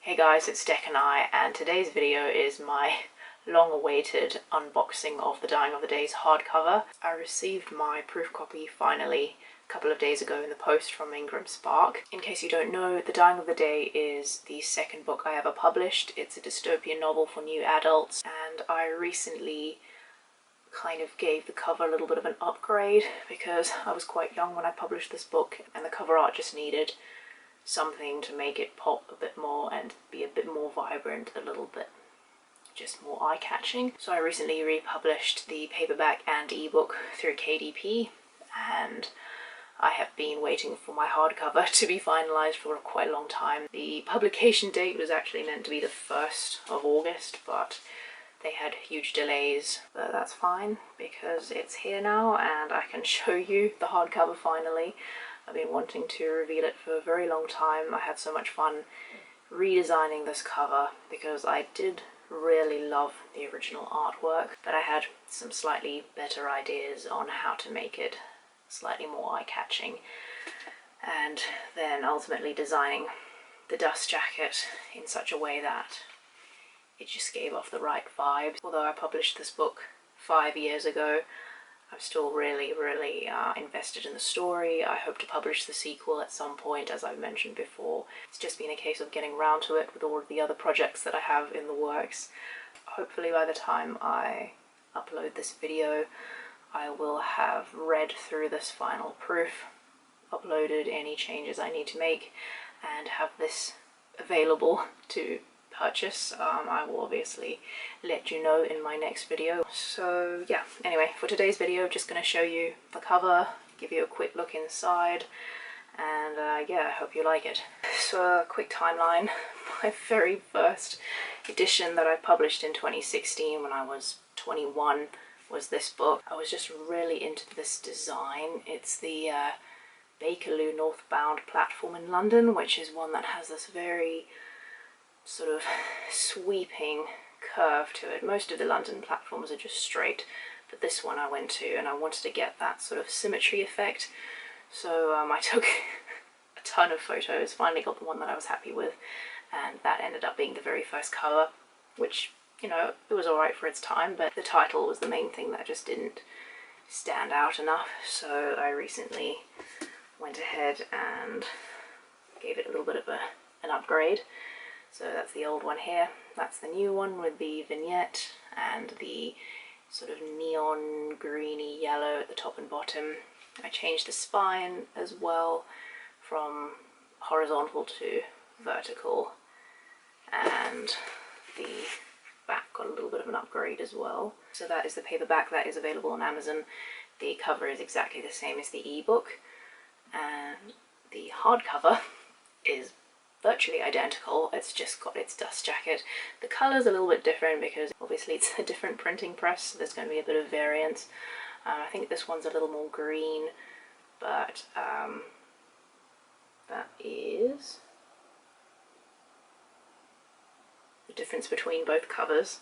Hey guys, it's Deck and I, and today's video is my long-awaited unboxing of the Dying of the Days hardcover. I received my proof copy finally a couple of days ago in the post from IngramSpark. In case you don't know, The Dying of the Day is the second book I ever published. It's a dystopian novel for new adults, and I recently kind of gave the cover a little bit of an upgrade because I was quite young when I published this book and the cover art just needed something to make it pop a bit more and be a bit more vibrant, a little bit just more eye-catching. So I recently republished the paperback and ebook through KDP, and I have been waiting for my hardcover to be finalized for quite a long time. The publication date was actually meant to be the 1st of August, but they had huge delays, but that's fine because it's here now and I can show you the hardcover finally. I've been wanting to reveal it for a very long time. I had so much fun redesigning this cover because I did really love the original artwork, but I had some slightly better ideas on how to make it slightly more eye-catching, and then ultimately designing the dust jacket in such a way that it just gave off the right vibes. Although I published this book 5 years ago, I'm still really invested in the story. I hope to publish the sequel at some point, as I've mentioned before. It's just been a case of getting around to it with all of the other projects that I have in the works. Hopefully by the time I upload this video, I will have read through this final proof, uploaded any changes I need to make, and have this available to purchase. I will obviously let you know in my next video. So yeah, anyway, for today's video I'm just going to show you the cover, give you a quick look inside, and yeah, I hope you like it. So a quick timeline. My very first edition that I published in 2016 when I was 21 was this book. I was just really into this design. It's the Bakerloo northbound platform in London, which is one that has this very sort of sweeping curve to it. Most of the London platforms are just straight, but this one I went to and I wanted to get that sort of symmetry effect. So I took a ton of photos, finally got the one that I was happy with, and that ended up being the very first cover, which, you know, it was alright for its time, but the title was the main thing that just didn't stand out enough. So I recently went ahead and gave it a little bit of an upgrade. So that's the old one here, that's the new one with the vignette and the sort of neon greeny yellow at the top and bottom. I changed the spine as well from horizontal to vertical, and the back got a little bit of an upgrade as well. So that is the paperback that is available on Amazon. The cover is exactly the same as the ebook, and the hardcover is virtually identical. It's just got its dust jacket. The colour's a little bit different because obviously it's a different printing press, so there's going to be a bit of variance. I think this one's a little more green, but that is the difference between both covers.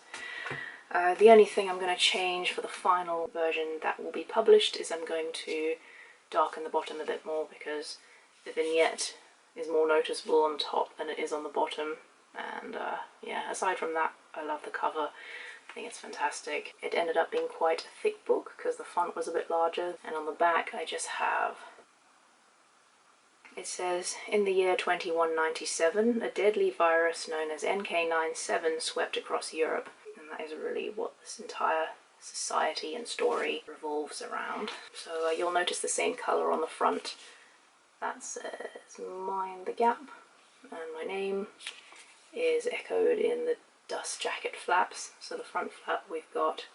The only thing I'm going to change for the final version that will be published is I'm going to darken the bottom a bit more because the vignette is more noticeable on top than it is on the bottom, and yeah, aside from that, I love the cover. I think it's fantastic. It ended up being quite a thick book because the font was a bit larger, and on the back I just have, it says, in the year 2197, a deadly virus known as NK97 swept across Europe, and that is really what this entire society and story revolves around. So you'll notice the same colour on the front. That says Mind the Gap, and my name is echoed in the dust jacket flaps. So the front flap we've got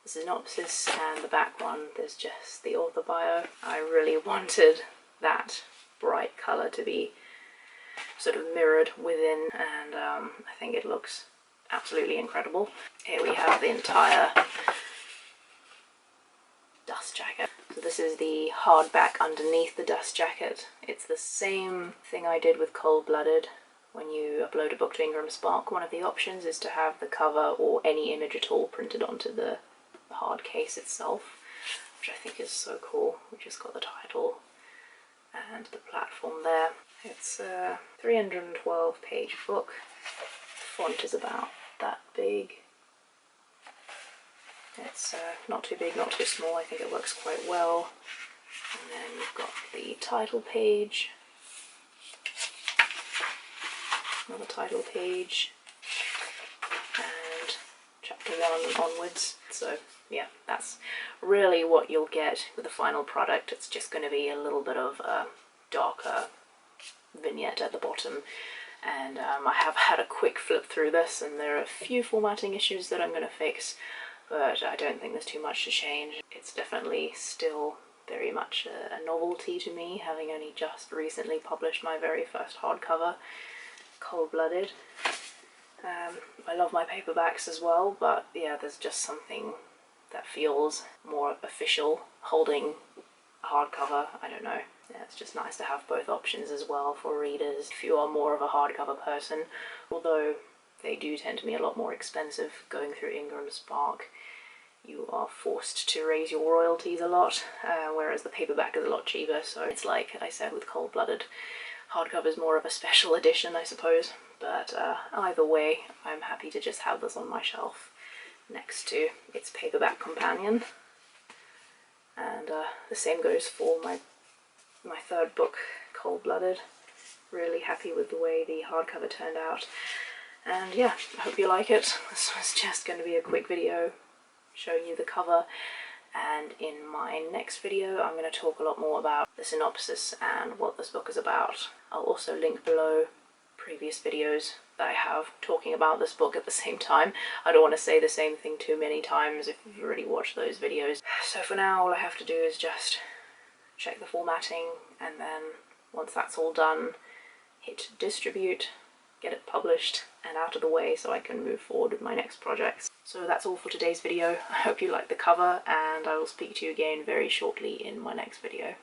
the synopsis, and the back one there's just the author bio. I really wanted that bright colour to be sort of mirrored within, and I think it looks absolutely incredible. Here we have the entire dust jacket. So this is the hardback underneath the dust jacket. It's the same thing I did with Cold Blooded. When you upload a book to IngramSpark, one of the options is to have the cover or any image at all printed onto the hard case itself, which I think is so cool. We've just got the title and the platform there. It's a 312 page book. font is about that big. It's not too big, not too small. I think it works quite well. And then you've got the title page, another title page, and chapter 1 onwards. So yeah, that's really what you'll get with the final product. It's just going to be a little bit of a darker vignette at the bottom. And I have had a quick flip through this, and there are a few formatting issues that I'm going to fix, but I don't think there's too much to change. It's definitely still very much a novelty to me, having only just recently published my very first hardcover, Cold-Blooded. I love my paperbacks as well, but yeah, there's just something that feels more official holding a hardcover. I don't know. Yeah, it's just nice to have both options as well for readers if you are more of a hardcover person, although they do tend to be a lot more expensive. Going through IngramSpark, you are forced to raise your royalties a lot, whereas the paperback is a lot cheaper. So it's like I said with Cold-Blooded, hardcover is more of a special edition, I suppose. But either way, I'm happy to just have this on my shelf next to its paperback companion. And the same goes for my third book, Cold-Blooded. Really happy with the way the hardcover turned out. And yeah, I hope you like it. This was just going to be a quick video showing you the cover, and in my next video I'm going to talk a lot more about the synopsis and what this book is about. I'll also link below previous videos that I have talking about this book at the same time. I don't want to say the same thing too many times if you've already watched those videos. So for now, all I have to do is just check the formatting, and then once that's all done, hit distribute, get it published and out of the way so I can move forward with my next projects. So that's all for today's video. I hope you liked the cover, and I will speak to you again very shortly in my next video.